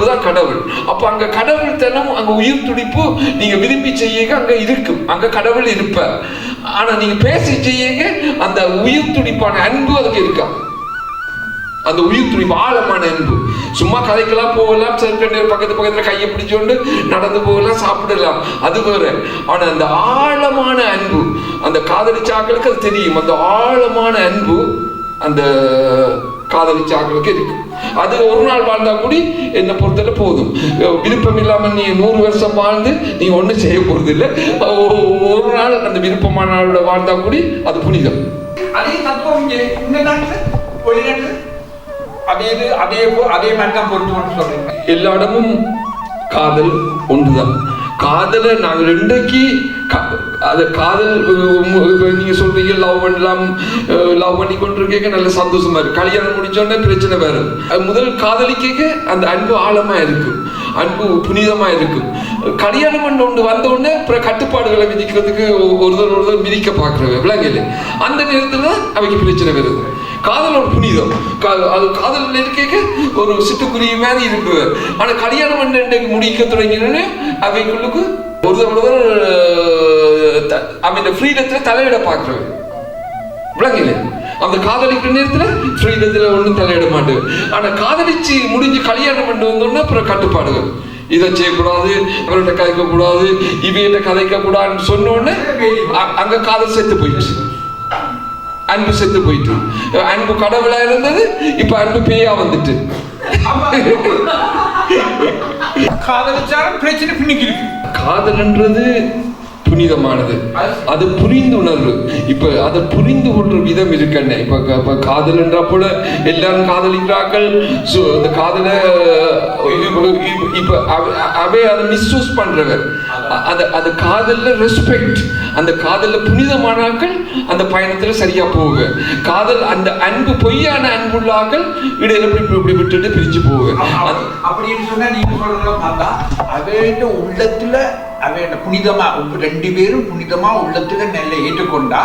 தான் கடவுள். அப்ப அங்க கடவுள் தனம், அங்க உயிர் துடிப்பு நீங்க விரும்பி செய்யுங்க, அங்க இருக்கும், அங்க கடவுள் இருப்பார். ஆனா நீங்க பேசி செய்யுங்க, அந்த உயிர் துடிப்பான அன்பு அதுக்கு இருக்கா, அந்த உயிர் துடிப்பு ஆழமான அன்பு. சும்மா கதைக்கெல்லாம் போகலாம், பக்கத்துல கையை பிடிச்சோண்டு நடந்து போகலாம், சாப்பிடலாம், அது வேற. ஆனா அந்த ஆழமான அன்பு, அந்த காதலிச்சாக்களுக்கு அது தெரியும், அந்த ஆழமான அன்பு அந்த காதலிச்சாக்களுக்கு இருக்கு. அது ஒரு நாள் வாழ்ந்தா கூட என்ன பொறுத்தல போதும். விருப்பம் இல்லாம நீ 100 வருஷம் வாழ்ந்து நீ ஒன்றும் செய்ய போறது இல்லை. ஒரு நாள் அந்த விருப்பமான நாளோட வாழ்ந்தா கூட அது புனிதம். அதே தத்துவம் இந்த நாட்டில் வெளிநாட்டில் அதே மாதிரி தான் பொறுத்து சொல்றீங்க. எல்லா இடமும் காதல் ஒன்றுதான். காதலை நாங்கள் இன்றைக்கு அது காதல் நீங்க சொல்றீங்க லவ் பண்ணலாம், லவ் பண்ணி கொண்டிருக்க நல்ல சந்தோஷமா இருக்கு. கல்யாணம் முடிச்சோடனே பிரச்சனை வேற. முதல் காதலிக்க அந்த அன்பு ஆழமா இருக்கும், அன்பு புனிதமா இருக்கும். கல்யாணம் பண்ண ஒன்று வந்த உடனே கட்டுப்பாடுகளை விதிக்கிறதுக்கு ஒருத்தர் விதிக்க பார்க்கிறவங்க விளங்கல. அந்த நேரத்துல அவைக்கு பிரச்சனை வருது. காதல் ஒரு புனிதம், அது காதல் இருக்க ஒரு சிட்டுக்குருவி மாதிரி இருக்கு. ஆனா கல்யாணம் பண்ண முடிக்க தொடங்கினோன்னு அவைகளுக்கு ஒருத்தர் அவன் ஃப்ரீடத்துல தலையிட பார்க்கிறவங்க விளங்கல. அந்த காதலிக்கிற நேரத்துல ஃப்ரீடத்துல ஒன்றும் தலையிட மாட்டேன். ஆனா காதலிச்சு முடிஞ்சு கல்யாணம் பண்ணி வந்தோன்னா அப்புறம் கட்டுப்பாடுகள், இதை செய்யக்கூடாது, அவர்கிட்ட கதைக்க கூடாது, இவையிட்ட கதைக்க கூடாதுன்னு சொன்ன உடனே அங்க காதல் செத்து போயிடுச்சு, அன்பு செத்து போயிட்டு. அன்பு கடவுளா இருந்தது, இப்ப அன்பு பேயா வந்துட்டு. காதலிச்சாலும் பிரச்சனை பின்னிக்கு இருக்கு. காதல்ன்றது புனிதமானது, அது புரிந்துணர்வு. இப்ப அதை புரிந்து கொள்ற விதம் இருக்கண்ணே. இப்ப காதல் என்ற போல எல்லாரும் காதலிக்கிறார்கள். அந்த காதலை இப்ப அவை அதை மிஸ்யூஸ் பண்றவர். அது காதல்ல ரெஸ்பெக்ட், அந்த காதல்ல புனிதமானாக்கள் அந்த பயணத்துல சரியா போகுங்க. காதல் அந்த அன்பு பொய்யான அன்புள்ளாக்கள் இடையில இப்படி விட்டுட்டு பிரிஞ்சு போகுங்க. அப்படின்னு சொன்னா நீங்க சொல்றதெல்லாம் பார்த்தா அவையோட உள்ளத்துல அவையோட புனிதமா ரெண்டு பேரும் புனிதமா உள்ளத்துல நல்ல ஏற்றுக்கொண்டா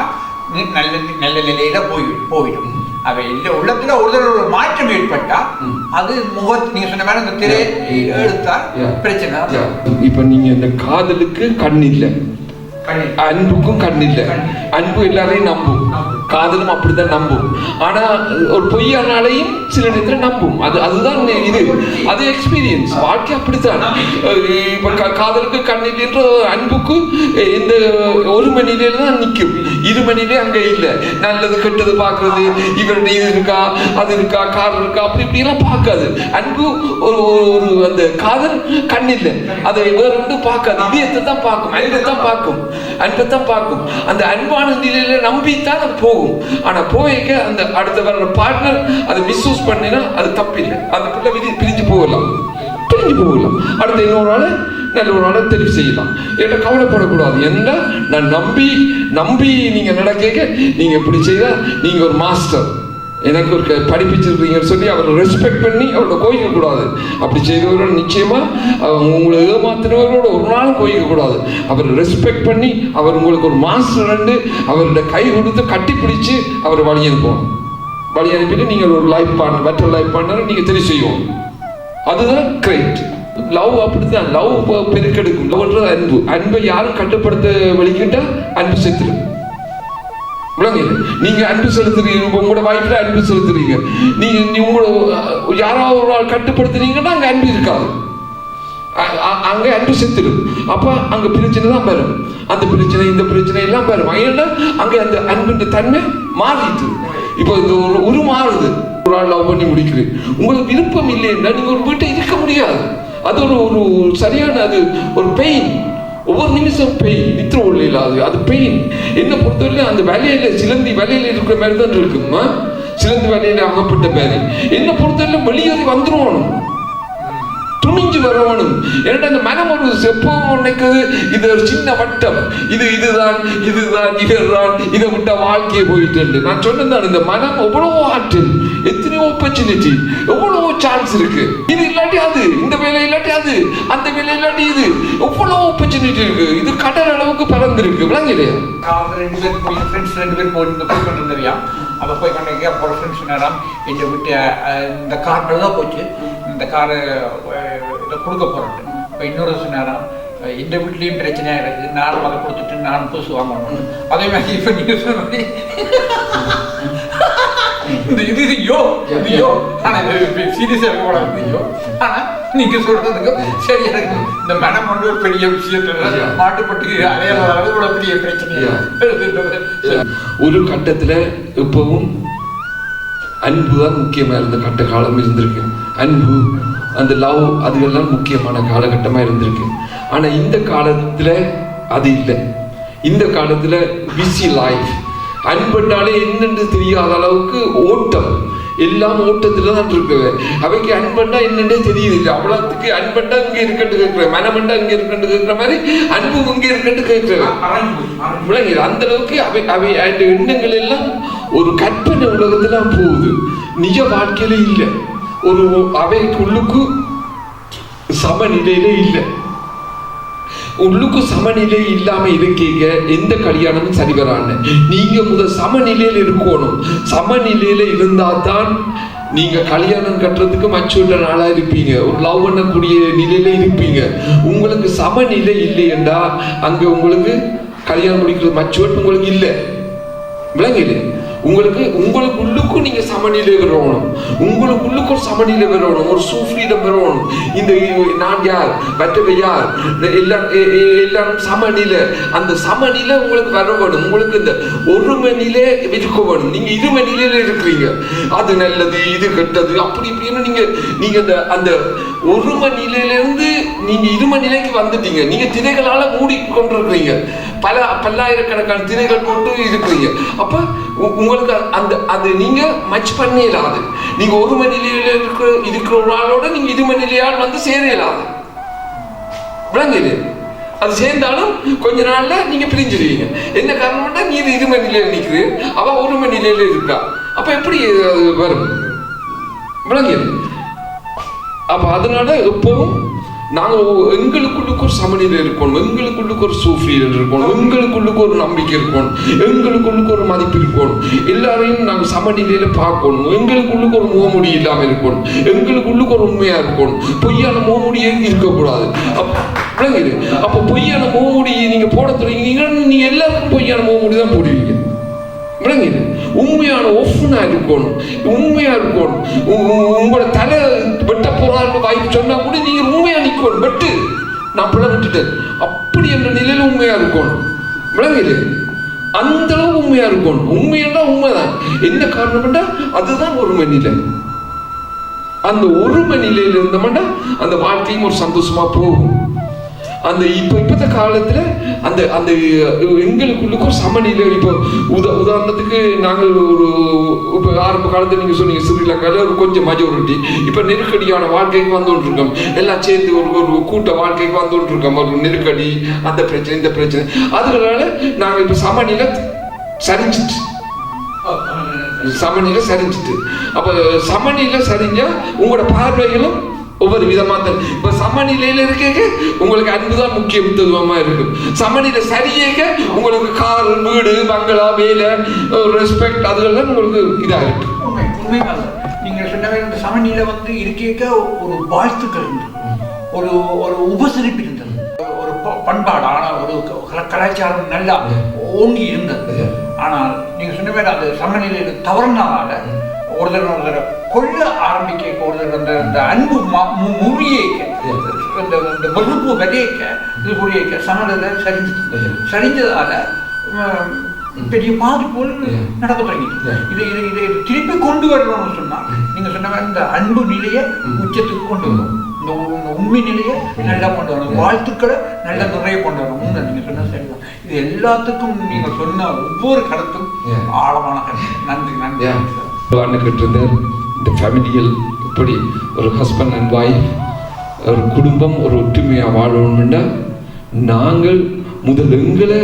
நல்ல நிலையில போயிடும். அவை இல்லை உள்ளத்துல ஒரு மாற்றம் ஏற்பட்டா அது நீங்க சொன்ன மாதிரி அந்த திரை எடுத்தா பிரச்சனை. இப்ப நீங்க இந்த காதலுக்கு கண் இல்லை, அன்புக்கும் கண் இல்லை. அன்பு எல்லாரையும் நம்பும், காதலும் அப்படித்தான் நம்பும். ஆனா ஒரு பொய்யானாலையும் சில நேரத்துல நம்பும். அதுதான் இது, அது எக்ஸ்பீரியன்ஸ். வாழ்க்கை அப்படித்தான். இப்ப காதலுக்கு கண் இல்லைன்ற அன்புக்கு இந்த 1 மணில தான் நிற்கும், 2 மணிலே அங்க இல்லை. நல்லது கெட்டது பாக்குறது, இவருடைய இது இருக்கா, அது இருக்கா, கார் இருக்கா, அப்படி இப்படி எல்லாம் பார்க்காது. அன்பு ஒரு அந்த காதல் கண் இல்லை, அதை வேற ஒன்று பார்க்காது, இதயத்தை தான் பார்க்கும், அன்பைத்தான் பார்க்கும், அன்பைத்தான் பார்க்கும். அந்த அன்பான நிலையில நம்பித்தான் அது போகும். ஆனா போய்க்க அந்த அடுத்த வர்ற பார்ட்னர் அதை மிஸ்யூஸ் பண்ணினா அது தப்பில்லை. அந்த பிள்ளை பிரிஞ்சு போகலாம். அடுத்த இன்னொரு நாள் நல்ல ஒரு நாளை தெரிவு செய்யலாம். ஏன்னா கவலைப்படக்கூடாது. ஏன்னா நான் நம்பி நீங்க நடக்க, நீங்க எப்படி செய்தா நீங்க ஒரு மாஸ்டர், எனக்கு ஒரு படிப்பிச்சிருக்கீங்கன்னு சொல்லி அவரை ரெஸ்பெக்ட் பண்ணி அவரோட கோயிக்க கூடாது. அப்படி செய்தவரோட நிச்சயமா உங்களை ஏமாத்தினவரோட ஒரு நாளும் கோயிக்க கூடாது. அவரை ரெஸ்பெக்ட் பண்ணி அவர் உங்களுக்கு ஒரு மாஸ்டர் அவரோட கை கொடுத்து கட்டி பிடிச்சு அவரை வழி அனுப்பணும். வழி அனுப்பிட்டு நீங்கள் ஒரு life partner, better life partner நீங்க தெரிவு செய்யணும். அதுதான் கிரேட். லவ் அப்படித்தான், லவ் பெருக்கெடுக்கும். லவ்ன்றது அன்பு. அன்பை யாரும் கட்டுப்படுத்த வலிக்கிட்டா அன்பு செத்துடும். நீங்க அன்பு செலுத்துறீங்க, உங்களோட வாய்ப்புல அன்பு செலுத்துறீங்க, நீங்க உங்களோட யாராவது ஒரு ஆள் கட்டுப்படுத்துறீங்கன்னா அங்க அன்பு இருக்காது, அங்க அன்பு செத்துடும். அப்ப அங்க பிரச்சனை தான் வரும். அந்த பிரச்சனை இந்த பிரச்சனை எல்லாம் வரும். ஏன்னா அங்க அந்த அன்பின் தன்மை மாறிட்டு. இப்போ இந்த ஒரு மாறுது. ஒரு ஆள் லவ் பண்ணி முடிக்கிறேன், உங்களுக்கு விருப்பம் இல்லைன்னா நீங்க ஒரு வீட்டை இருக்க முடியாது. அது ஒரு சரியான அது ஒரு பெயின். ஒவ்வொரு நிமிஷம் பெயின், நித்திர உள்ள இல்லாது அது பெயின். என்ன பொறுத்தவரையிலும் அந்த வேலையில சிலந்தி வேலையில இருக்கிற மாதிரி தான் இருக்குமா, சிலந்தி வேலையில அகப்பட்ட மாதிரி. என்ன பொறுத்தவரையிலும் வெளியேறி வந்துருவானும், துணிஞ்சு வரவனும். ஏன்னா அந்த மனம் ஒரு எப்பவும் நினைக்கிறது இது ஒரு சின்ன வட்டம், இதுதான் இதை விட்ட வாழ்க்கையை போயிட்டு. நான் சொன்னேன், இந்த மனம் எவ்வளவோ ஆற்றல், எத்தனையோ ஆப்பர்ச்சுனிட்டி, எவ்வளவோ சான்ஸ் இருக்கு. இது இல்லாட்டி அது, இந்த வேலை இல்லாட்டி அது, அந்த வேலை இல்லாட்டி இது, எவ்வளவோ ஆப்பர்ச்சுனிட்டி இருக்கு. இது கடல் அளவுக்கு பறந்து இருக்கு. விளங்கலையா? 2 பேர் போய் கொண்டிருக்கியா. அப்போ போய் கொண்டிருக்க ஃப்ரெண்ட்ஸ் நேரம் இந்த விட்டு இந்த காட்டில் தான் போச்சு. இந்த அந்த காரை இதை கொடுக்க போகிறேன். இப்போ இன்னொரு நேரம் இந்த வீட்லேயும் பிரச்சனையாக இருக்குது, நானும் அதை கொடுத்துட்டு நானும் புதுசு வாங்கணும். அதே மாதிரி இப்போ நீங்கள் சொன்ன மாதிரி இது யோ ஆனால் சீரியஸாக இருக்க ஆனால் நீங்கள் சொல்கிறதுக்கு சரி எனக்கு இந்த மனம் வந்து ஒரு பெரிய விஷயத்துல மாட்டுப்பட்டு அலையாள கூட பெரிய பிரச்சனை. ஒரு கட்டத்தில் இப்பவும் அன்பு தான் முக்கியமாக இருந்த கட்ட காலம் இருந்திருக்கு. அன்பு, அந்த லவ், அதுகெல்லாம் முக்கியமான காலகட்டமாக இருந்திருக்கு. ஆனால் இந்த காலத்தில் அது இல்லை. இந்த காலத்தில் பிஸி லைஃப், அன்புனாலே என்னென்று தெரியாத அளவுக்கு ஓட்டம், எல்லாம் ஓட்டத்தில் தான் இருக்குது. அவைக்கு அன்பண்டா என்னென்னே தெரியுது இல்லை. அவ்வளோத்துக்கு அன்பண்டா இங்கே இருக்கட்டு கேட்குறேன், மனமண்டா இங்கே இருக்கட்டு கேட்குற மாதிரி அன்பு இங்கே இருக்கட்டு கேட்குறேன். விளங்குது அந்த அளவுக்கு அவை அந்த எண்ணங்கள் எல்லாம் ஒரு கற்பனை உலகத்துல போகுது, நிஜ வாழ்க்கையில இல்லை. ஒரு அவைக்குள்ளுக்கு சமநிலையில இல்லை. உள்ளுக்கு சமநிலை இல்லாம இருக்கீங்க, எந்த கல்யாணமும் சரி வரான்னு. நீங்க முதல் சமநிலையில இருக்கணும். சமநிலையில இருந்தா தான் நீங்க கல்யாணம் கட்டுறதுக்கு மச்சுள்ள நாளா இருப்பீங்க, ஒரு லவ் பண்ணக்கூடிய நிலையில இருப்பீங்க. உங்களுக்கு சமநிலை இல்லையென்றா அங்க உங்களுக்கு கல்யாணம் முடிக்கிறது மச்சுவட் உங்களுக்கு இல்லை. விளங்குது உங்களுக்கு உள்ளுக்கும் நீங்க சமநிலை வரணும். உள்ளுக்கு ஒரு சமநிலை வரணும், ஒரு சூஃப்ரீடம் வரணும். இந்த நான் யார், மற்றவை யார், எல்லாரும் சமநிலை. அந்த சமநிலை உங்களுக்கு வர வேணும். உங்களுக்கு இந்த ஒருமை நிலை இருக்க வேணும். நீங்க இருமை நிலையில இருக்கிறீங்க, அது நல்லது இது கெட்டது அப்படி இப்படின்னு நீங்க அந்த ஒருமை நிலையிலிருந்து நீங்க இருமை நிலைக்கு வந்துட்டீங்க. நீங்க திரைகளால மூடி கொண்டிருக்கிறீங்க, பல்லாயிரக்கணக்கான திரைகள் போட்டு இருக்கிறீங்க. அப்ப உங்களுக்கு அது நீங்க மச் பண்ண இயலாது. நீங்க ஒரு மணியில இருக்கிற ஒரு ஆளோட நீங்க இது மணிலையால் வந்து சேர இயலாது. விளங்குது? அது சேர்ந்தாலும் கொஞ்ச நாள்ல நீங்க பிரிஞ்சிருவீங்க. என்ன காரணம்னா நீ இது மணிலையில நிற்குது, அவ ஒரு மணிலையில இருக்கா. அப்ப எப்படி வரும்? விளங்குது? அப்ப அதனால எப்பவும் நாங்கள் எங்களுக்குள்ளுக்கு ஒரு சமநிலை இருக்கணும், எங்களுக்குள்ளுக்கு ஒரு சூஃப்ரீடம் இருக்கணும், எங்களுக்குள்ளுக்கு ஒரு நம்பிக்கை இருக்கணும், எங்களுக்குள்ளுக்கு ஒரு மதிப்பு இருக்கணும். எல்லாரையும் நாங்கள் சமநிலையில பார்க்கணும். எங்களுக்குள்ளுக்கு ஒரு முகமுடி இல்லாமல் இருக்கணும், எங்களுக்குள்ளுக்கு ஒரு உண்மையா இருக்கணும். பொய்யான முகமுடியே இருக்கக்கூடாது. விளங்குது? அப்போ பொய்யான முகமுடியை நீங்க போட தொடங்கினீங்கன்னா நீங்க எல்லாருக்கும் பொய்யான முகமுடி தான் போடுவீங்க. விளங்குது? உண்மையான ஒஃப்னா இருக்கணும், உண்மையா இருக்கணும். உங்களோட தலை வெட்ட போறாருன்னு வாய்ப்பு சொன்னா கூட நீங்க உண்மையா நிற்கணும். வெட்டு, நான் பிள்ளை விட்டுட்டேன் அப்படி என்ற நிலையில உண்மையா இருக்கணும். விளங்குது? அந்த அளவு உண்மையா இருக்கணும். உண்மையா உண்மைதான். என்ன காரணம்னா அதுதான் ஒருமை நிலை. அந்த ஒருமை நிலையில இருந்தோம்னா அந்த வாழ்க்கையும் ஒரு சந்தோஷமா போகும். அந்த இப்பத்த காலத்துல அந்த எங்களுக்குள்ளுக்கு ஒரு சமநிலை. இப்போ உதாரணத்துக்கு நாங்கள் ஒரு இப்போ ஆரம்ப காலத்துல நீங்க சொன்னீங்க ஸ்ரீலங்கால ஒரு கொஞ்சம் மெஜாரிட்டி, இப்ப நெருக்கடியான வாழ்க்கைக்கு வந்துட்டு இருக்கோம். எல்லாம் சேர்ந்து ஒரு கூட்ட வாழ்க்கைக்கு வந்துட்டு இருக்கோம். ஒரு நெருக்கடி, அந்த பிரச்சனை இந்த பிரச்சனை, அதனால நாங்க இப்ப சமநிலை சரிஞ்சிட்டு அப்ப சமநிலை சரிஞ்சா உங்களோட பார்வைகளும் ஒவ்வொரு விதமா தான். இப்ப சமநிலையில இருக்க உங்களுக்கு அன்புதான் முக்கியத்துவமா இருக்கும். சமநிலை சரியேக்க உங்களுக்கு கார், வீடு, பங்களா, வேலை, ரெஸ்பெக்ட் அதுகள்லாம் உங்களுக்கு இதா இருக்கு. உண்மையாக நீங்க சொன்ன இந்த சமநிலை வந்து இருக்க ஒரு வாழ்த்துக்கள் இருந்தது, ஒரு உபசரிப்பு இருந்தது, ஒரு பண்பாடான ஒரு கலாச்சாரம் நல்லா ஓங்கி இருந்தது. ஆனால் நீங்க சொன்ன மாதிரி அந்த சமநிலையில தவறுனால ஒருத்தர் கொள்ள ஆரம்பிக்க அந்த அன்பு முறியேக்க, இந்த வெறுப்பு விதைக்க, இது புரியக்க சமநிலை சரிஞ்சதால பெரிய பாதிப்புகள் நடக்க தொடங்கிட்டு. இதை திருப்பி கொண்டு வரணும்னு சொன்னா நீங்க சொன்ன மாதிரி இந்த அன்பு நிலையை உச்சத்துக்கு கொண்டு வரணும், இந்த உண்மை நிலையை நல்லா கொண்டு வரணும், வாழ்த்துக்களை நல்லா நிறைய கொண்டு வரணும். நீங்க சொன்ன சரிதான். இது எல்லாத்துக்கும் நீங்க சொன்ன ஒவ்வொரு கருத்தும் ஆழமான கருத்து. நன்றி நன்றி. இந்த ஃபேமிலியில் இப்படி ஒரு ஹஸ்பண்ட் அண்ட் ஒய்ஃப், ஒரு குடும்பம் ஒரு ஒற்றுமையாக வாழணும்னா நாங்கள் முதல் எங்களை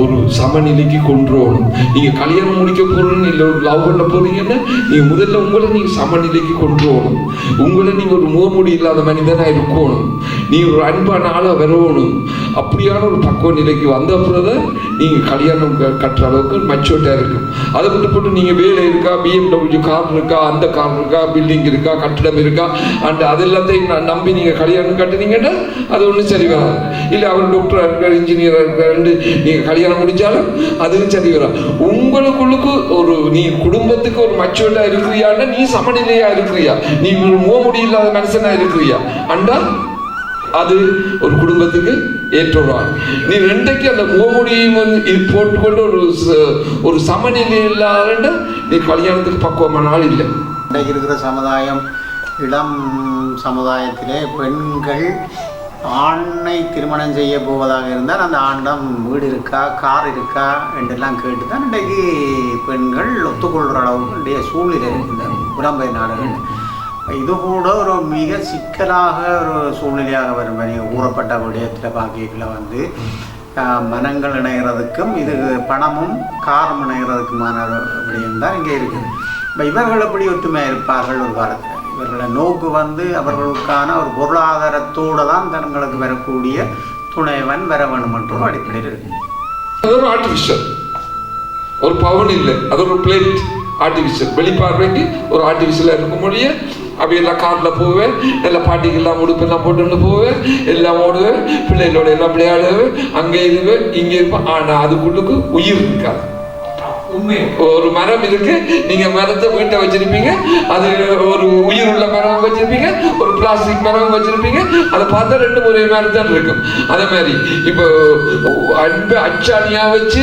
ஒரு சமநிலைக்கு கொண்டு வரணும். நீங்க கல்யாணம் முடிக்க போறீங்க, இல்லை ஒரு லவ் பண்ண போறீங்கன்னா நீங்க முதல்ல உங்களை நீங்க சமநிலைக்கு கொண்டு வரணும். உங்களை நீங்க ஒரு முகமூடி இல்லாத மனிதனா இருக்கணும். நீ ஒரு அன்பான ஆளா வரணும். அப்படியான ஒரு பக்குவ நிலைக்கு வந்த அப்புறம் தான் நீங்க கல்யாணம் கட்டுற அளவுக்கு மெச்சூரிட்டா இருக்கும். அதை விட்டு போட்டு நீங்க வேலை இருக்கா, BMW கார் இருக்கா, அந்த கார் இருக்கா, பில்டிங் இருக்கா, கட்டிடம் இருக்கா, அண்ட் அது எல்லாத்தையும் நம்பி நீங்க கல்யாணம் கட்டுனீங்கன்னா அது ஒன்றும் சரி வராது. இல்லை அவர் டாக்டரா இருக்கார், இன்ஜினியரா இருக்காரு, நீங்க கல்யாணம் முடிச்சாலும் அதுவும் சரி வராது. உங்களுக்குள்ளுக்கு ஒரு நீ குடும்பத்துக்கு ஒரு மெச்சூரிட்டா இருக்கிறியான்னா நீ சமநிலையா இருக்கிறியா, நீ ஒரு முகமுடி இல்லாத மனுஷனா இருக்கிறியா அண்டா அது ஒரு குடும்பத்துக்கு ஏற்றவாள். நீ ரெண்டைக்கு அந்த முகமுடியும் போட்டுக்கொண்டு ஒரு சமநிலை இல்லாத நீ கல்யாணத்துக்கு பக்குவமான ஆள் இல்லை. இன்றைக்கு இருக்கிற சமுதாயம், இளம் சமுதாயத்திலே பெண்கள் ஆணை திருமணம் செய்ய போவதாக இருந்தால் அந்த ஆண்டம் வீடு இருக்கா, கார் இருக்கா என்றெல்லாம் கேட்டு தான் இன்றைக்கு பெண்கள் ஒத்துக்கொள்கிற அளவுக்கு இன்றைய சூழ்நிலை இந்த புலம்பெயர் நாடுகள். இது கூட ஒரு மிக சிக்கலாக ஒரு சூழ்நிலையாக வரும். ஊறப்பட்ட விடயத்தில் பாக்கியத்தில் மனங்கள் இணைகிறதுக்கும் இது பணமும் காரம் இணைகிறதுக்குமான விடயம் தான் இங்கே இருக்குது. இப்போ இவர்கள் எப்படி ஒற்றுமையாக இருப்பார்கள் ஒரு காலத்தில்? இவர்களை நோக்கு அவர்களுக்கான ஒரு பொருளாதாரத்தோடு தான் தங்களுக்கு வரக்கூடிய துணைவன் வர வேணும் என்ற அடிப்படையில் இருக்கு. அது ஒரு ஆர்டிஃபிஷியல், ஒரு பவன் இல்லை, அது ஒரு பிளேட் ஆர்டிஃபிஷியல். வெளிப்பார்வைக்கு ஒரு ஆர்டிஃபிஷியலாக இருக்கும் மொழியே அப்படியெல்லாம் காரில் போவேன், எல்லா பாட்டிக்கெல்லாம் உடுப்பெல்லாம் போட்டுன்னு போவேன், எல்லாம் ஓடுவேன், பிள்ளைகளோட எல்லாம் விளையாடுவேன், அங்கே இருவேன், இங்கே இருப்பேன். ஆனால் அதுக்குள்ளுக்கு உயிர் இருக்காது. ஒரு மரம் இருக்கு, நீங்க மரத்தை வீட்டை வச்சிருப்பீங்க, அது ஒரு உயிர் உள்ள மரம் வச்சிருப்பீங்க, ஒரு பிளாஸ்டிக் மரம் வச்சிருப்பீங்க, அதை பார்த்தா ரெண்டு ஒரே மாதிரி தான் இருக்கும். அதே மாதிரி இப்போ அன்பு அச்சாணியா வச்சு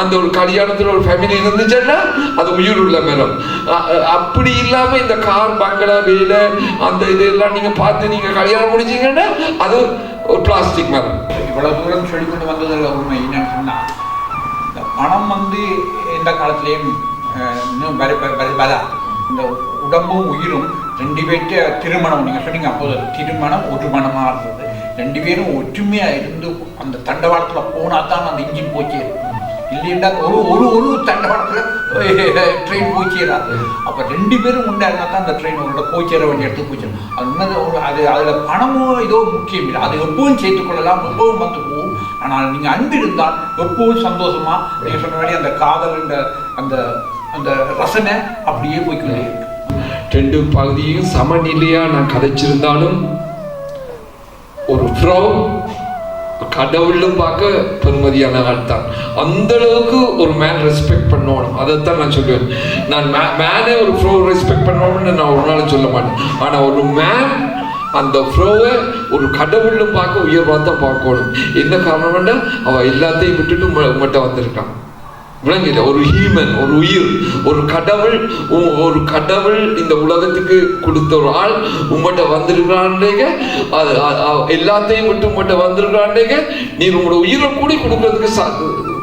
அந்த ஒரு கல்யாணத்துல ஒரு ஃபேமிலி இருந்துச்சுன்னா அது உயிர் உள்ள மரம். அப்படி இல்லாம இந்த கார் பங்களா வேலை அந்த இதெல்லாம் நீங்க பார்த்து நீங்க கல்யாணம் முடிச்சீங்கன்னா அது ஒரு பிளாஸ்டிக் மரம். இவ்வளவு தூரம் சொல்லி கொண்டு வந்ததில் உண்மை என்னன்னு சொன்னா, பணம் எந்த காலத்திலையும் இன்னும் வராது. இந்த உடம்பும் உயிரும் ரெண்டு பேர்ட்ட திருமணம், நீங்கள் சொன்னீங்க அப்போது திருமணம் ஒரு மனமாக இருந்தது. ரெண்டு பேரும் ஒற்றுமையாக இருந்து அந்த தண்டவாளத்தில் போனால் தான் அந்த இன்ஜின் போச்சே. இல்லைன்னா ஒரு தண்டவாளத்தில் ட்ரெயின் போச்சேராது. அப்போ ரெண்டு பேரும் உண்டாயிருந்தா தான் அந்த ட்ரெயின் ஒரு போய் சேர வேண்டிய இடத்துக்கு போச்சு. அது உண்மை. அது அதில் பணமோ ஏதோ முக்கியம் இல்லை, அது எப்பவும் சேர்த்துக்கொள்ளலாம், எப்பவும் போகும். ஆனால் நீங்கள் அன்பு இருந்தால் எப்பவும் சந்தோஷமா நீங்கள் சொன்ன மாதிரி அந்த காதல் அந்த அந்த ரசனை அப்படியே போய்க்கொண்டே இருக்கு. ரெண்டு பகுதியும் சமநிலையா நான் கதைச்சிருந்தாலும் ஒரு ஃப்ரோ கடவுளும் பார்க்க பெருமதியான ஆள் தான். அந்த அளவுக்கு ஒரு மேன் ரெஸ்பெக்ட் பண்ணணும். அதைத்தான் நான் சொல்லுவேன். நான் மேனே ஒரு ஃப்ரோ ரெஸ்பெக்ட் பண்ணணும்னு நான் ஒரு நாள் சொல்ல மாட்டேன். ஆனா ஒரு மேன் அந்த ஃப்ளோவை ஒரு கடவுள்னு பார்க்க உயர்வாக தான் பார்க்கணும். என்ன காரணம்னா அவள் எல்லாத்தையும் விட்டுட்டு உங்கள்கிட்ட வந்திருக்கான். விளங்கல, ஒரு ஹியூமன், ஒரு உயிர், ஒரு கடவுள் இந்த உலகத்துக்கு கொடுத்த ஒரு ஆள் உங்கள்கிட்ட வந்திருக்கிறான்ங்க. அது எல்லாத்தையும் விட்டு உங்கள்கிட்ட வந்திருக்கிறான்ங்க. நீ உங்களோட உயிரை கூட கொடுக்கறதுக்கு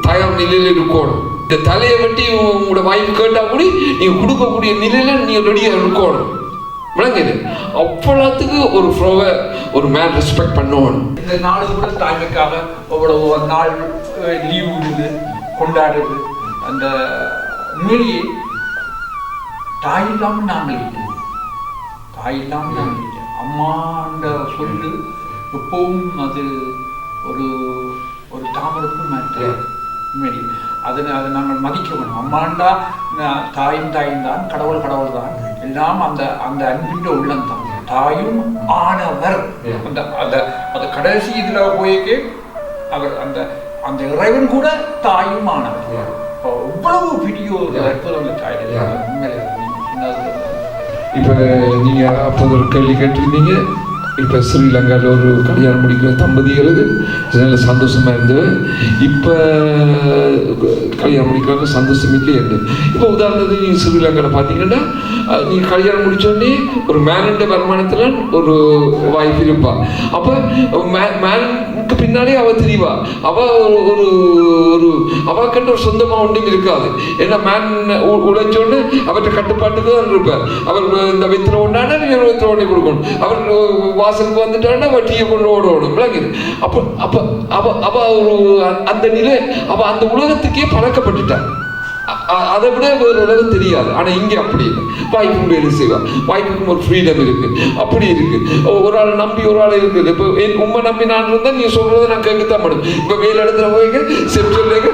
தயார் நிலையில் இருக்கணும். இந்த தலையை வெட்டி உங்களோட வாய்ப்பு கேட்டா கூட நீங்க கொடுக்கக்கூடிய நிலையில நீங்க ரெடியா இருக்கணும். விளங்குது, அவ்வளோத்துக்கு ஒரு ஃப்ளோவை ஒரு மேன் ரெஸ்பெக்ட் பண்ணுவோம். இந்த நாடு கூட தாய்மைக்காக அவ்வளவு நாள் லீவ் விடுது, கொண்டாடுது. அந்த உண்மையிலேயே தாய் இல்லாமல் நாங்கள் இல்லை, தாய் இல்லாமல் நாங்கள் இல்லை. அம்மான்ற சொல்லு எப்பவும் அது ஒரு ஒரு தாமரப்பும் மாற்ற உண்மையிலேயே அதை நாங்கள் மதிக்க வேணும். அம்மாண்டா தாயும் தான், கடவுள் தான், எல்லாம் அந்த அந்த அன்பின் உள்ளம் தான். தாயும் ஆனவர் அந்த அந்த அந்த கடைசி இதுல போய்க்கு அவர் அந்த அந்த இறைவன் கூட தாயும் ஆனவர். எவ்வளவு பெரிய அற்புதம் அந்த தாய். இப்ப நீங்க அப்போது ஒரு கேள்வி கேட்டிருந்தீங்க. இப்போ ஸ்ரீலங்காவில் ஒரு கல்யாணம் முடிக்கிற தம்பதிகளுக்கு நல்ல சந்தோஷமா இருந்தது. இப்போ கல்யாணம் முடிக்கிறவங்க சந்தோஷம் இல்லையே. இப்போ உதாரணத்துக்கு நீங்கள் ஸ்ரீலங்காவில் பார்த்தீங்கன்னா நீங்கள் கல்யாணம் முடிச்சோடனே ஒரு மேனோட வருமானத்தில் ஒரு வாய்ப்பு இருப்பா. அப்போ மேனுக்கு பின்னாலே அவ தெரியவா. அவ ஒரு ஒரு அவக்கிட்ட ஒரு சொந்தமா ஒன்றும் இருக்காது. ஏன்னா மேன் உழைச்சோன்னு அவர்கிட்ட கட்டுப்பாட்டுக்கு தான் இருப்பார். அவர் இந்த வித்திர ஒன்றானா நீங்கள் வித்திர ஒன்றே கொடுக்கணும். அவர் வாசலுக்கு வந்துட்டான்னா வட்டியை கொண்டு ஓடணும் விளங்குது. அப்போ அப்போ அவ ஒரு அந்த நிலை அவ அந்த உலகத்துக்கே பழக்கப்பட்டுட்டார். அதை விட வேறு உலகம் தெரியாது. ஆனால் இங்கே அப்படி இல்லை. வாய்ப்பும் வேலை செய்வார், வாய்ப்புக்கும் ஒரு ஃப்ரீடம் இருக்கு. அப்படி இருக்கு. ஒரு ஆள் நம்பி ஒரு ஆள் இருக்குது. இப்போ உண்மை நம்பி நான் இருந்தால் நீ சொல்றதை நான் கேட்கத்தான் மாடும். இப்போ வேலை இடத்துல போய்ங்க செப் சொல்லுங்க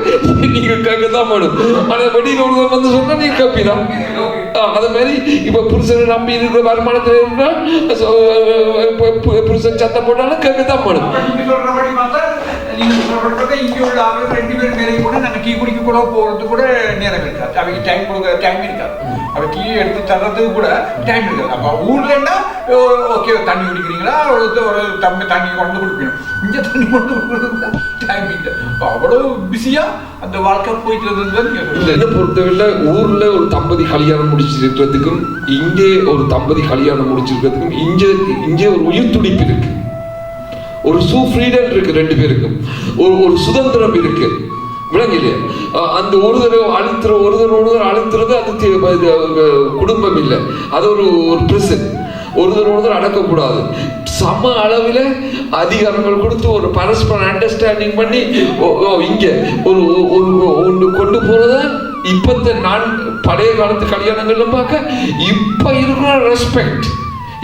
நீங்க கேட்கத்தான் மாடும். ஆனால் வெளியில் ஒருவர் வந்து சொன்னா நீங்க கேட்பீதான். அதே மாதிரி இப்போ புருஷனை நம்பி இருக்கிற வருமானத்தில் இருந்தால் புருஷன் சத்தம் போட்டாலும் கேட்கத்தான் மாடும். இங்கே உள்ள ஆளுங்க 2 பேரும் வேலைக்கு கூட நாங்கள் டீ குடிக்க கூட போகிறது கூட நேரம் இருக்காது. அவங்க டைம் கொடுக்க டைம் இருக்காது. அவ டீ எடுத்து தர்றதுக்கு கூட டைம் இருக்காது. அப்போ ஊர்லன்னா ஓகே தண்ணி குடிக்கிறீங்களா, ஒரு தண்ணி கொண்டு கொடுக்கணும். இங்கே தண்ணி கொண்டு கொடுக்கறது டைம் இல்லை. அவ்வளோ பிஸியாக அந்த வாழ்க்கை போயிட்டு என்ன பொறுத்தவரை ஊர்ல ஒரு தம்பதி கல்யாணம் முடிச்சிருக்கிறதுக்கும் இங்கே ஒரு தம்பதி கல்யாணம் முடிச்சிருக்கிறதுக்கும் இங்கே ஒரு உயிர் துடிப்பு இருக்கு. ஒரு ஃப்ரீடம் இருக்கு. 2 பேருக்கும் ஒரு சுதந்திரம் இருக்கு. விளங்கிலே அந்த ஒரு தடவை அழுத்துறது அது குடும்பம் இல்லை. அது ஒரு பிரிசன். ஒருத்தர் அடக்கக்கூடாது. சம அளவில் அதிகாரங்கள் கொடுத்து ஒரு பரஸ்பர அண்டர்ஸ்டாண்டிங் பண்ணி இங்க ஒன்று கொண்டு போறதான் இப்பத்த நான் பழைய காலத்து கல்யாணங்கள்ல பார்க்க இப்ப இருக்கிற ரெஸ்பெக்ட்.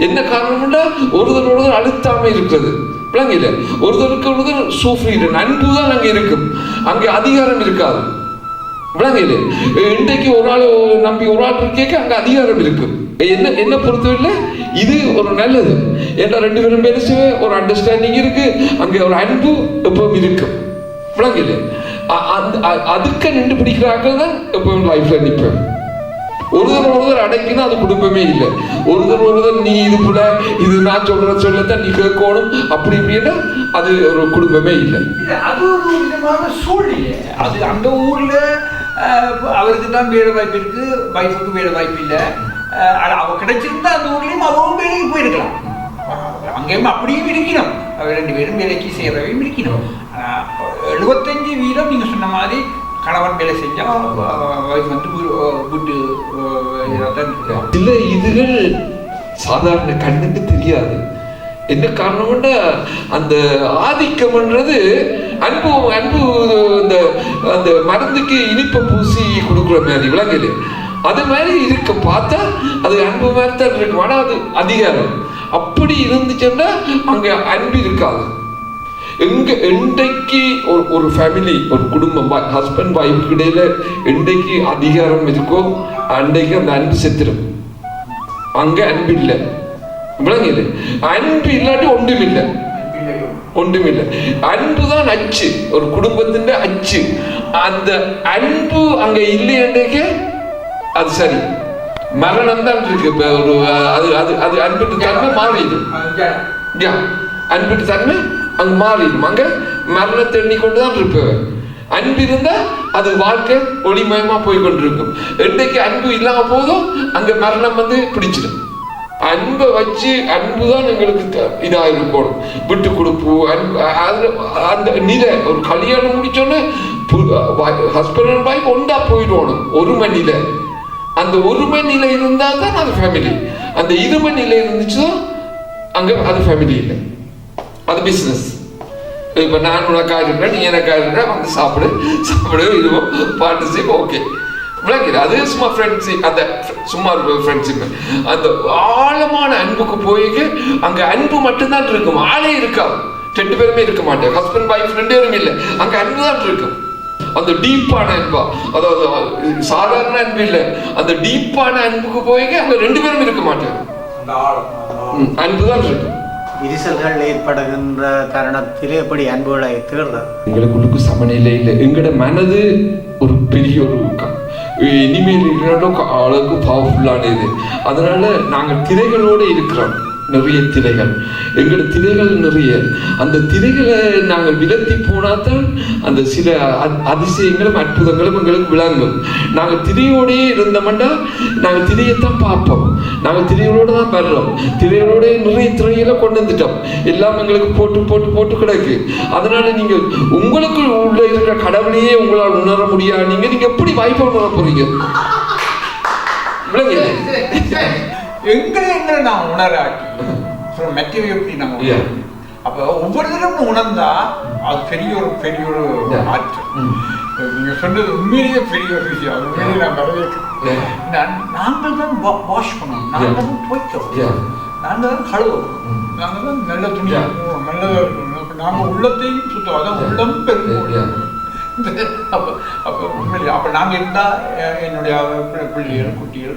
என்ன காரணம்னா ஒருத்தர் அழுத்தாம இருக்கிறது. விளங்கல ஒருத்தருக்கு ஒருத்தர் சூஃப்ரீடன் அன்பு தான் அங்கே இருக்கும். அங்கே அதிகாரம் இருக்காது. விளங்கல இன்றைக்கு ஒரு ஆள் நம்பி ஒரு ஆள் கேட்க அங்க அதிகாரம் இருக்கும். என்ன பொறுத்தவரை இது ஒரு நல்லது. ஏன்னா 2 பேரும் பேச ஒரு அண்டர்ஸ்டாண்டிங் இருக்கு. அங்கே ஒரு அன்பு எப்பவும் இருக்கும். விளங்கல அதுக்கு நின்று பிடிக்கிறார்கள் தான் எப்பவும் லைஃப்ல நிற்பேன். ஒருத்தர் அடைக்கினா அது குடும்பமே இல்லை. ஒருத்தர் நீ இது போல இது நான் சொல்லத்தான் நீ கேட்கணும் அப்படி இப்படின்னா அது ஒரு குடும்பமே இல்லை. அது ஒரு விதமான சூழ்நிலை. அது அந்த ஊர்ல அவருக்கு தான் வேலை வாய்ப்பு இருக்கு, வைஃபுக்கு வேலை வாய்ப்பு இல்லை. அவ கிடைச்சிருந்தா அந்த ஊர்லயும் அவவும் வேலைக்கு போயிருக்கலாம். அங்கேயும் அப்படியும் இருக்கணும். அவர் 2 பேரும் வேலைக்கு செய்யறவையும் இருக்கணும். 75% நீங்க சொன்ன மாதிரி கணவன் வேலை செஞ்சா வந்து விட்டு இல்லை. இதுகள் சாதாரண கண்ணுக்கு தெரியாது. என்ன காரணம்னா அந்த ஆதிக்கம்ன்றது அன்பு இந்த அந்த மருந்துக்கு இனிப்பை பூசி கொடுக்குற மாதிரி விளங்கல அது மாதிரி இருக்க பார்த்தா அது அன்பு மாதிரி தான் இருக்கும். ஆனால் அது அதிகாரம் அப்படி இருந்துச்சுன்னா அங்க அன்பு இருக்காது. இன்றைக்கு ஒரு ஃபேமிலி ஒரு குடும்பம் ஹஸ்பண்ட் ஒய்ஃப் இடையில இன்றைக்கு அதிகாரம் இருக்கோ அன்றைக்கு அந்த அன்பு செத்துரும். அங்க அன்பு இல்லை. விளங்கல அன்பு இல்லாட்டி ஒன்றுமில்லை. அன்பு தான் அச்சு, ஒரு குடும்பத்தின் அச்சு. அந்த அன்பு அங்க இல்லையன்றைக்கு அது சரி மரணம் தான் இருக்கு. ஒரு அது அன்பிட்டு தன்மை மாறிடும். அன்பிட்டு தன்மை அங்க மாறிடும். அங்க மரணத்தை எண்ணிக்கொண்டு தான் இருப்பேன். அன்பு இருந்தா அது வாழ்க்கை ஒளிமயமா போய் கொண்டிருக்கும். இன்றைக்கு அன்பு இல்லாம போதும் அங்க மரணம் வந்து பிடிச்சிடும். அன்பை வச்சு அன்பு தான் எங்களுக்கு இதா இருக்கணும். விட்டு கொடுப்பு அன்பு அந்த நிலை ஒரு கல்யாணம் முடிச்சோன்னு ஹஸ்பண்ட் அண்ட் ஒய்ஃப் ஒன்றா போயிடணும். ஒருமை நிலை. அந்த ஒருமை நிலை இருந்தா தான் அது ஃபேமிலி. அந்த இருமை நிலை இருந்துச்சுதான் அங்க அது ஃபேமிலி இல்லை, அது பிஸ்னஸ். இப்போ நான் உனக்காக இருக்கிறேன், நீ எனக்காக இருக்கிற வந்து சாப்பிடு இதுவும் பாட்டு செய்ய ஓகே விளக்குது. அது சும்மா ஃப்ரெண்ட்ஷிப், அந்த சும்மா ஃப்ரெண்ட்ஷிப். அந்த ஆழமான அன்புக்கு போய் அங்கே அன்பு மட்டும்தான் இருக்கும், ஆளே இருக்காது. 2 பேருமே இருக்க மாட்டேன். ஹஸ்பண்ட் ஒய்ஃப் 2 பேரும் இல்லை, அங்கே அன்பு தான் இருக்கும். அந்த டீப்பான அன்பா, அதாவது சாதாரண அன்பு இல்லை, அந்த டீப்பான அன்புக்கு போய் அங்கே 2 பேரும் இருக்க மாட்டேன். அன்பு தான் இருக்கும். விரிசல்கள் ஏற்படுகின்ற தருணத்திலே எப்படி அன்புகளை தேர்றது? எங்களுக்குள்ளுக்கு சமநிலை இல்லை. எங்களோட மனது ஒரு பெரிய ஒரு இனிமேல் அளவுக்கு பவர்ஃபுல்லானது. அதனால நாங்கள் திரைகளோடு இருக்கிறோம். நிறைய திரைகள், எங்களோட திரைகள் நிறைய. அந்த திரைகளை நாங்கள் விலத்தி போனாதான் அந்த சில அதிசயங்களும் அற்புதங்களும் எங்களுக்கு விளங்கும். நாங்கள் திரையோடே இருந்தோம்னா நாங்கள் திரையைத்தான் பார்ப்போம், நாங்கள் திரைகளோடு தான் வர்றோம். திரைகளோட நிறைய திரைகளை கொண்டு வந்துட்டோம், எல்லாம் எங்களுக்கு போட்டு போட்டு போட்டு கிடக்கு. அதனால நீங்கள் உங்களுக்கு உள்ள இருக்கிற கடவுளையே உங்களால் உணர முடியாது. நீங்க எப்படி வாய்ப்பை உணர போறீங்க? எங்களை நான் உணராட்டி மெட்டீரியல் எப்படி நாங்கள் அப்போ ஒவ்வொருத்தரும் உணர்ந்தா அது பெரிய ஒரு மாற்றம். நீங்க சொன்னது உண்மையிலேயே பெரிய ஒரு விஷயம். அது உண்மையிலேயே நான் வரவேற்கிறேன். நாங்கள் தான் வாஷ் பண்ணணும், நாங்கள் தான் துவைக்கிறோம், நாங்கள் தான் கழுவோம், நாங்கள் தான் நல்ல துணியாக இருக்கணும், நல்லதாக இருக்கணும். நாங்கள் உள்ளத்தையும் சுத்தம், அதான் உள்ளம் பெருமை. அப்போ நாங்கள் இருந்தால் என்னுடைய பிள்ளைகள் குட்டிகள்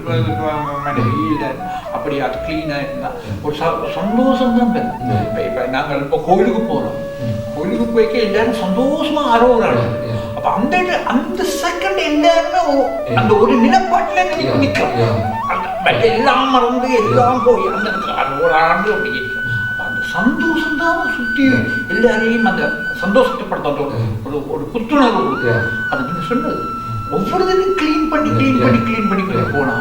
மனைவி இல்லை அப்படி அது கிளீனாக இருந்தால் ஒரு சந்தோஷம் தான் பெறும். இப்போ நாங்கள் இப்போ கோயிலுக்கு போகிறோம், கோயிலுக்கு போய்க்க எல்லாரும் சந்தோஷமாக ஆரோகிறாங்க. அப்போ அந்த செகண்ட் எல்லாருமே அந்த ஒரு நிலப்பாட்டில் நிற்கிறோம். அந்த எல்லாம் மறந்து எல்லாம் போய் அந்த ஆரோராண்டு அப்படி இருக்கிறோம். சந்தோஷம் தான் சுற்றி எல்லாரையும் அந்த சந்தோஷப்படுத்த ஒரு புத்துணர்வு கொடுக்கு. அது நீங்க சொன்னது ஒவ்வொருத்தையும் கிளீன் பண்ணி போனா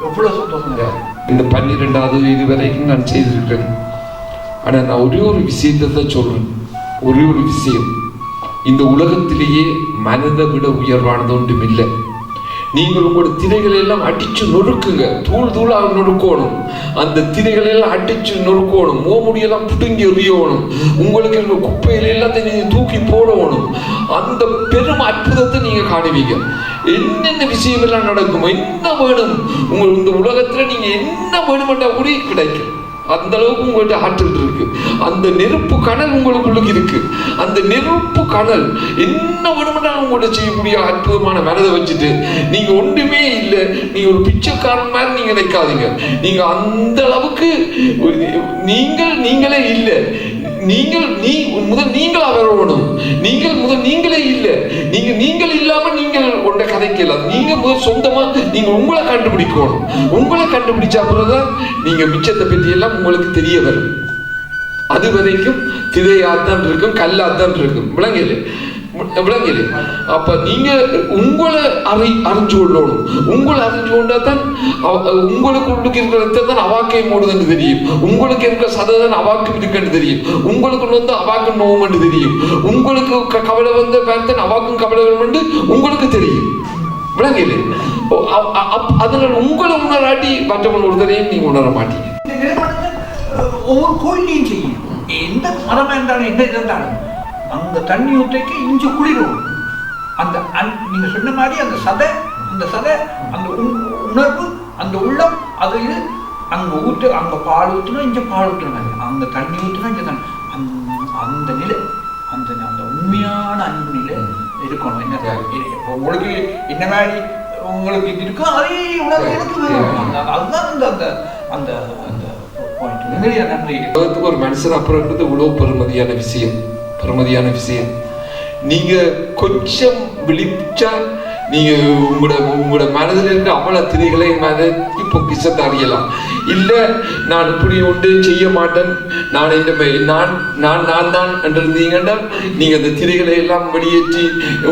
எவ்வளவு சந்தோஷம். இந்த 12வது வயது வரைக்கும் நான் செய்திருக்கேன். ஆனா நான் ஒரே ஒரு விஷயத்தை தான் சொல்றேன், ஒரே ஒரு விஷயம். இந்த உலகத்திலேயே மனதை விட உயர்வானது ஒன்றும் இல்லை. நீங்கள் உங்களோட திரைகளை எல்லாம் அடிச்சு நொறுக்குங்க, தூள் தூளாக நொறுக்கணும். அந்த திரைகளை எல்லாம் அடிச்சு நொறுக்கணும், மோமுடியெல்லாம் புடுங்கி எறியணும், உங்களுக்கு இருக்க குப்பையில எல்லாத்தையும் நீங்க தூக்கி போடணும். அந்த பெரும் அற்புதத்தை நீங்க காணுவீங்க. என்னென்ன விஷயம் எல்லாம் நடக்கும், என்ன வேணும் உங்களுக்கு இந்த உலகத்துல நீங்க என்ன வேணுமெண்டா கூட கிடைக்கும். அந்த அளவுக்கு உங்கள்கிட்ட ஆற்றல் இருக்கு. அந்த நெருப்பு கனல் உங்களுக்குள்ளுக்கு இருக்கு. அந்த நெருப்பு கனல் என்ன வேணுமென்றாலும் உங்கள்கிட்ட செய்யக்கூடிய அற்புதமான மனதை வச்சுட்டு நீங்க ஒன்றுமே இல்லை, நீங்க ஒரு பிச்சைக்காரன் மாதிரி நீங்க நினைக்காதீங்க. நீங்க அந்த அளவுக்கு நீங்களே இல்லை. முதல் நீங்களா வரணும். முதல் நீங்களே இல்லை. நீங்கள் இல்லாம நீங்கள் ஒன்றை கதைக்கலாம். நீங்க முதல் சொந்தமா நீங்க உங்களை கண்டுபிடிக்கணும். உங்களை கண்டுபிடிச்ச அப்புறம்தான் நீங்க மிச்சத்தை பற்றி எல்லாம் உங்களுக்கு தெரிய வரும். அது வரைக்கும் திரையாத்தான் இருக்கும், கல்லாத்தான் இருக்கும். விளங்கல. அப்ப நீங்க உங்களை அறிஞ்சு கொள்ளணும். உங்களை அறிஞ்சு கொண்டாதான் உங்களுக்கு உள்ளுக்கு இருக்கிற தான் அவாக்கை மூடுதுன்னு தெரியும். உங்களுக்கு இருக்கிற சததான் அவாக்கும் இருக்குன்னு தெரியும். உங்களுக்கு வந்து அவாக்கு நோவுன்னு தெரியும். உங்களுக்கு கவலை வந்த பார்த்தன் அவாக்கும் கவலை வந்து உங்களுக்கு தெரியும். விளங்கல. அதனால உங்களை உணராட்டி மற்றவன் ஒருத்தரையும் நீங்க உணர மாட்டீங்க. ஒவ்வொரு கோயிலையும் செய்யும். எந்த மரம் என்றாலும் என்ன இருந்தாலும் அந்த தண்ணி ஊற்றைக்கு இஞ்சி குளிரும். அந்த நீங்க சொன்ன மாதிரி அந்த சதை அந்த உணர்வு அந்த உள்ளம் அது இது அங்கே அங்கே பால் ஊற்றுனா இங்கே பால் ஊற்றுனாங்க, அந்த தண்ணி ஊற்றுனா இங்கே தான் அந்த நிலை அந்த உண்மையான அன்பு நிலை இருக்கணும். என்ன உங்களுக்கு என்ன மாதிரி உங்களுக்கு இது இருக்கோ அதே உணர்வு எனக்கு வேணும். அதுதான் அந்த அந்த அந்த பாயிண்ட். நன்றி. ஒரு மனுஷன் அப்புறம் இருக்கிறது இவ்வளவு பெருமதியான விஷயம். நீங்க கொஞ்சம் விழிச்சா நீங்க உங்களோட மனதில் இருக்க அவ்வளவு திரைகளை இப்போ கிசத்தை அறியலாம். இல்ல நான் இப்படி ஒன்று செய்ய மாட்டேன், நான் நான் தான் இருந்தீங்கன்னா நீங்க அந்த திரைகளை எல்லாம் வெளியேற்றி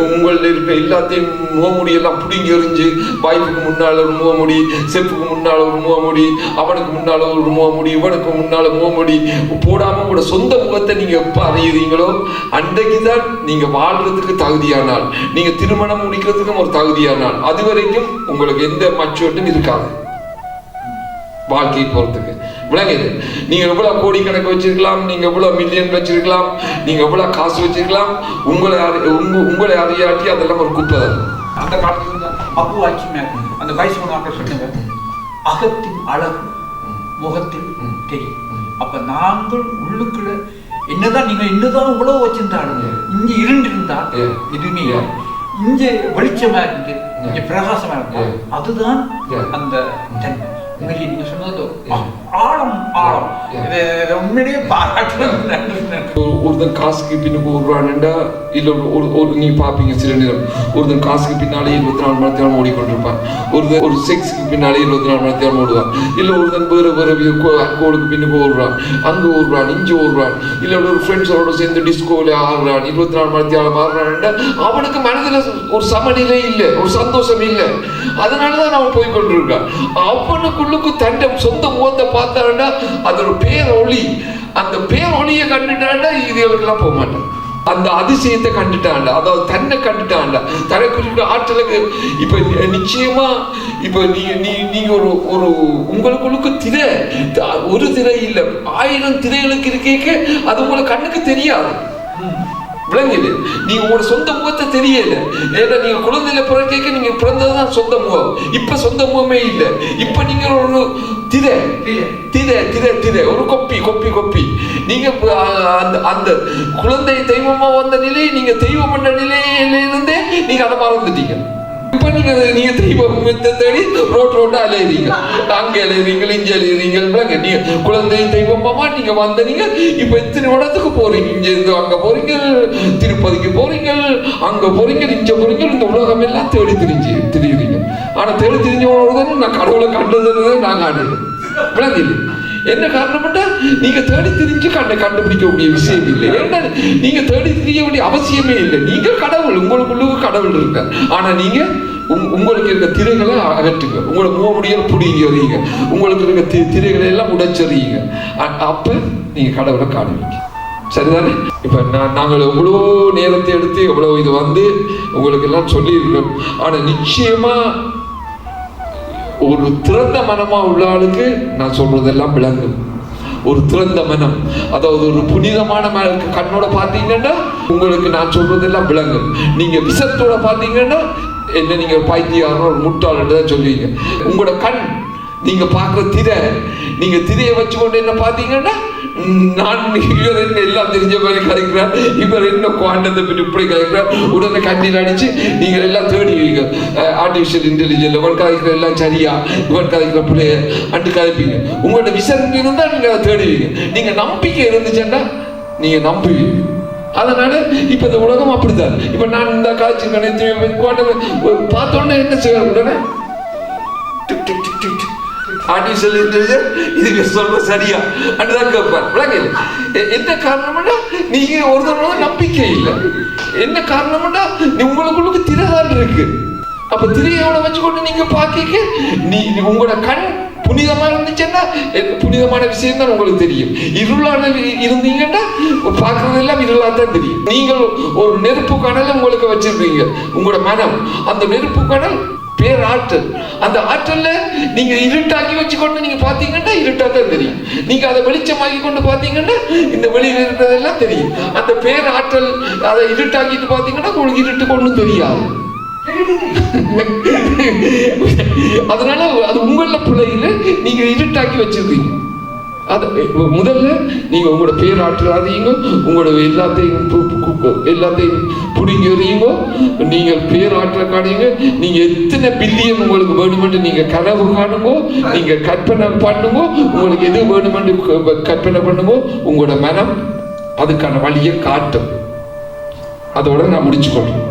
உங்கள்ட இருக்க எல்லாத்தையும் முகமுடியெல்லாம் பிடுங்கி எறிஞ்சு வாய்ப்புக்கு முன்னால ஒரு முகமுடி, செப்புக்கு முன்னால ஒரு முகமுடி, அவனுக்கு முன்னால ஒரு முகமுடி, இவனுக்கு முன்னால முகமுடி போடாம உங்களோட சொந்த முகத்தை நீங்க எப்ப அறியுறீங்களோ அன்றைக்குதான் நீங்க வாழ்றதுக்கு தகுதியானால், நீங்க திருமணம் முடிக்கிறதுக்கும் ஒரு தகுதியானால், அது வரைக்கும் உங்களுக்கு எந்த மச்சுவட்டும் இருக்காது வாழ்க்கையை பொறுத்துக்கு. விளங்குது. நீங்க எவ்வளவு கோடிக்கணக்கு வச்சிருக்கலாம், நீங்க எவ்வளவு மில்லியன் வச்சிருக்கலாம், நீங்க எவ்வளவு காசு வச்சிருக்கலாம், உங்களை அறியாட்டி அதெல்லாம் ஒரு குப்பை தான். அந்த காலத்துல அப்பு ஆட்சி அந்த வயசு சொன்னாங்க அகத்தின் அழகு முகத்தில் தெரியும். அப்ப நாங்கள் உள்ளுக்குள்ள என்னதான் நீங்க என்னதான் உழவு வச்சிருந்தாலும் இங்க இருண்டு இருந்தா எதுவுமே இங்க வெளிச்சமா இருந்து இங்க பிரகாசமா இருக்கு. அதுதான் அந்த தன்மை. நீங்க சொன்னது ஆழம் ஆழம் இது உண்மையிலேயே பாராட்டு. ஒருத்தன் காசுக்கு பின்னுக்கு ஓடுறான்டா இல்லை ஒரு நீ பார்ப்பீங்க சில நேரம் ஒருத்தன் காசுக்கு பின்னாலே 24 மணி நேரம் ஓடிக்கொண்டிருப்பான். ஒரு செக்ஸுக்கு பின்னாலே 24 மணி நேரம் ஓடுவான். இல்லை ஒருத்தன் வேறு கோளுக்கு பின்னுக்கு ஓடுறான், அங்கே ஓடுறான், இங்கே ஓடுறான், இல்லை ஒரு ஃப்ரெண்ட்ஸோட சேர்ந்து டிஸ்கோவில் ஆடுறான், 24 மணி நேரம் ஆடுறான்டா அவனுக்கு மனதில் ஒரு சமநிலை இல்லை, ஒரு சந்தோஷம் இல்லை. அதனாலதான் அவன் போய் கொண்டிருக்கான். அவனுக்குள்ளுக்கு தண்டை சொந்த முகத்தை பார்த்தாண்டா அது ஒரு பேரொளி. அந்த பேரொளியை கண்டுட்டாண்டா இதுகளுக்கெல்லாம் போக மாட்டான். அந்த அதிசயத்தை கண்டுட்டாண்டா, அதாவது தன்னை கண்டுட்டாண்டா, தனக்குள்ள ஆற்றலுக்கு. இப்ப நிச்சயமா இப்ப நீங்க ஒரு உங்களுக்குள்ளுக்கு திரை, ஒரு திரை இல்லை 1000 திரைகளுக்கு இருக்கேக்க அது உங்களுக்கு கண்ணுக்கு தெரியாது, விளங்குது. நீங்க உங்களோட சொந்த முகத்தை தெரியல. ஏன்னா நீங்க குழந்தையில பிறக்க நீங்க பிறந்ததுதான் சொந்த முகம். இப்ப சொந்த முகமே இல்லை. இப்ப நீங்க ஒரு திரை திரை திரை திரை ஒரு கொப்பி நீங்க அந்த குழந்தை தெய்வமா வந்த நிலை, நீங்க தெய்வம் என்ற நிலையிலிருந்தே நீங்க அதை மறந்துட்டீங்க. இப்ப நீங்க தெய்வத்தை தேடி ரோட்டா அலையறீங்க, அங்கே அலையறீங்க, இங்கே அலையறீங்க. நீங்க குழந்தை தெய்வமா நீங்க வந்தீங்க. இப்ப இத்தனை இடத்துக்கு போறீங்க, இங்க இருந்து அங்க போறீங்க, திருப்பதிக்கு போறீங்க, அங்க போறீங்க, இங்க போறீங்க. இந்த உலகம் எல்லாம் தேடி திரியுறீங்க. ஆனா தேடி திரிஞ்ச நான் கடவுளை கண்டதுன்னு நான் காணுறேன், விளங்குது. என்ன காரணம்னா நீங்க தேடி திரிஞ்சு கண்டுபிடிக்கக்கூடிய விஷயம் இல்லை. ஏன்னா நீங்க தேடி திரிய வேண்டிய அவசியமே இல்லை. நீங்க கடவுள், உங்களுக்குள்ள கடவுள் இருக்க. ஆனா நீங்க உங்களுக்கு இருக்க திரைகளை அகற்றுங்க, உங்களை மூடிய புடிங்க, உங்களுக்கு இருக்க திரைகளை எல்லாம் உடைச்சறியுங்க. அப்ப நீங்க கடவுளை காணுவீங்க. சரிதானே? இப்ப நாங்கள் எவ்வளோ நேரத்தை எடுத்து எவ்வளவு இது உங்களுக்கு எல்லாம் சொல்லியிருக்கோம். ஆனா நிச்சயமா ஒரு திறந்த மனமா உள்ள ஆளுக்கு நான் சொல்றதெல்லாம் விளங்கும். ஒரு திறந்த மனம், அதாவது ஒரு புனிதமான கண்ணோட பார்த்தீங்கன்னா உங்களுக்கு நான் சொல்றதெல்லாம் விளங்கும். நீங்க விசத்தோட பார்த்தீங்கன்னா என்ன நீங்க பைத்தியாரோ ஒரு முட்டாள்னு தான் சொல்லுவீங்க. உங்களோட கண், நீங்க பார்க்குற திரை, நீங்க திரையை வச்சுக்கொண்டு என்ன பார்த்தீங்கன்னா நான் இவர் என்ன எல்லாம் தெரிஞ்ச மாதிரி கலைக்கிறார், இவர் என்ன குவாண்டத்தை பற்றி இப்படி கலைக்கிறார், உடனே கண்ணீர் அடிச்சு நீங்கள் எல்லாம் தேடுவீங்க. ஆர்டிஃபிஷியல் இன்டெலிஜென்ஸ் இவன் கதைக்கிற எல்லாம் சரியா, இவன் கதைக்கிற பிள்ளைய அண்டு கதைப்பீங்க. உங்களோட விசாரணை இருந்தால் நீங்கள் அதை தேடுவீங்க. நீங்க நம்பிக்கை இருந்துச்சுன்னா நீங்க நம்புவீங்க. அதனால இப்ப இந்த உலகம் அப்படித்தான். இப்ப நான் இந்த காட்சி பார்த்தோன்னே என்ன செய்ய உடனே ஆர்டிஃபிஷியல் இன்டெலிஜென்ஸ் இதுக்கு சொல்ற சரியா அண்டுதான் கேட்பார், விளங்கல. என்ன காரணம்னா நீங்க ஒருத்தர் நம்பிக்கை இல்லை. என்ன காரணம்னா உங்களுக்குள்ளுக்கு திரைதான் இருக்கு. அப்ப திரையோட வச்சுக்கொண்டு நீங்க பாக்க நீ உங்களோட கண் புனிதமா இருந்துச்சுன்னா புனிதமான விஷயம் தான் உங்களுக்கு தெரியும். இருளான இருந்தீங்கன்னா பார்க்கறதெல்லாம் இருளா தான் தெரியும். நீங்கள் ஒரு நெருப்பு கணல் உங்களுக்கு வச்சிருக்கீங்க, உங்களோட மனம் அந்த நெருப்பு கணல் பேராற்றல். அந்த ஆற்றல்ல நீங்க இருட்டாக்கி வச்சுக்கொண்டு நீங்க பாத்தீங்கன்னா இருட்டா தான் தெரியும். நீங்க அதை வெளிச்சமாக்கி கொண்டு பாத்தீங்கன்னா இந்த வெளியில இருக்கிறதெல்லாம் தெரியும். அந்த பேராற்றல் அதை இருட்டாக்கிட்டு பாத்தீங்கன்னா உங்களுக்கு இருட்டு கொண்டு தெரியாது. அதனால அது உங்கள பிள்ளையில நீங்க இருட்டாக்கி வச்சிருக்கீங்க. முதல்ல நீங்க உங்களோட பேராற்றாதீங்க, உங்களோட எல்லாத்தையும் புடிங்கி எறியுங்க. நீங்க பேராற்ற காணுங்க. நீங்க எத்தனை பில்லியன் உங்களுக்கு வேணுமென்று நீங்க கனவு காணுங்க, நீங்க கற்பனை பண்ணுங்க. உங்களுக்கு எது வேணுமென்று கற்பனை பண்ணுங்க. உங்களோட மனம் அதுக்கான வழியை காட்டும். அதோட நான் முடிச்சுக்கொள்றேன்.